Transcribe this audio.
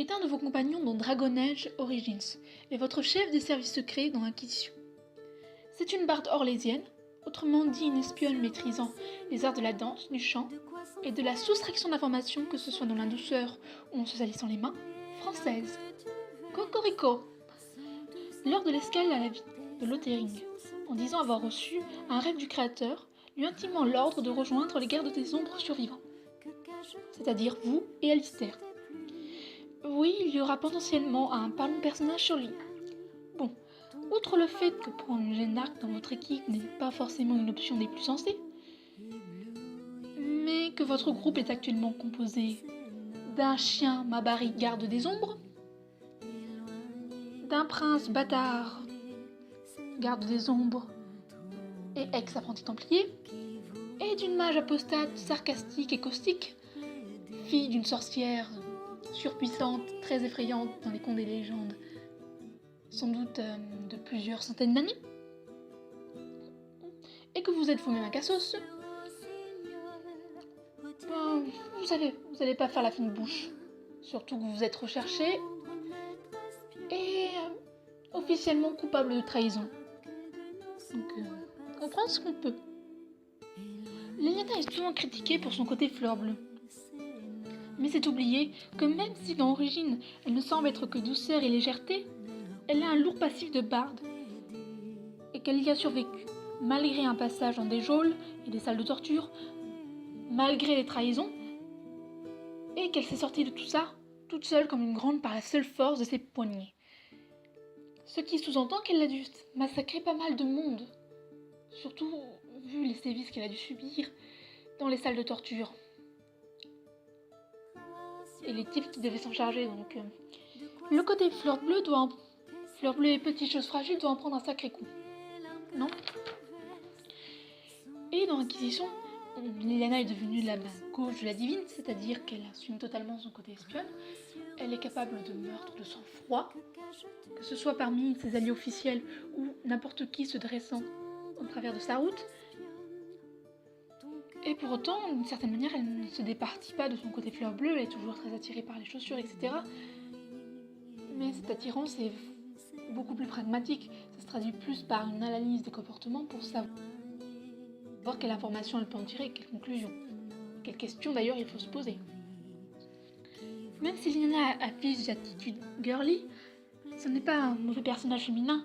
est un de vos compagnons dans Dragon Age Origins et votre chef des services secrets dans l'Inquisition. C'est une barde orlésienne, autrement dit une espionne maîtrisant les arts de la danse, du chant et de la soustraction d'informations, que ce soit dans la douceur ou en se salissant les mains, française. Cocorico. Lors de l'escale à la ville de Lothering, en disant avoir reçu un rêve du Créateur, lui intimant l'ordre de rejoindre les gardes des ombres survivants, c'est-à-dire vous et Alistair. Oui, il y aura potentiellement un parlant personnage sur lui. Bon, outre le fait que prendre une Jeanne d'Arc dans votre équipe n'est pas forcément une option des plus sensées, mais que votre groupe est actuellement composé d'un chien Mabari garde des ombres, d'un prince bâtard garde des ombres et ex-apprenti templier, et d'une mage apostate sarcastique et caustique, fille d'une sorcière surpuissante, très effrayante dans les contes et légendes, sans doute de plusieurs centaines d'années, et que vous êtes vous-même un cassos, ben, vous allez pas faire la fine bouche, surtout que vous êtes recherché et officiellement coupable de trahison. Donc, on prend ce qu'on peut. Liliana est souvent critiquée pour son côté fleur bleue. Mais c'est oublié que même si dans Origine, elle ne semble être que douceur et légèreté, elle a un lourd passif de barde, et qu'elle y a survécu, malgré un passage dans des geôles et des salles de torture, malgré les trahisons, et qu'elle s'est sortie de tout ça, toute seule comme une grande par la seule force de ses poignets. Ce qui sous-entend qu'elle a dû massacrer pas mal de monde, surtout vu les sévices qu'elle a dû subir dans les salles de torture. Et les types qui devaient s'en charger, donc... Le côté fleur bleue et petite chose fragile doit en prendre un sacré coup. Non ? Et dans l'Inquisition, Liliana est devenue la main gauche de la divine, c'est-à-dire qu'elle assume totalement son côté espionne. Elle est capable de meurtre de sang-froid, que ce soit parmi ses alliés officiels ou n'importe qui se dressant en travers de sa route. Et pour autant, d'une certaine manière, elle ne se départit pas de son côté fleur bleue, elle est toujours très attirée par les chaussures, etc. Mais cette attirance est beaucoup plus pragmatique, ça se traduit plus par une analyse des comportements pour savoir quelle information elle peut en tirer, quelle conclusion. Quelles questions d'ailleurs il faut se poser. Même si Liliana affiche des attitudes girly, ce n'est pas un mauvais personnage féminin,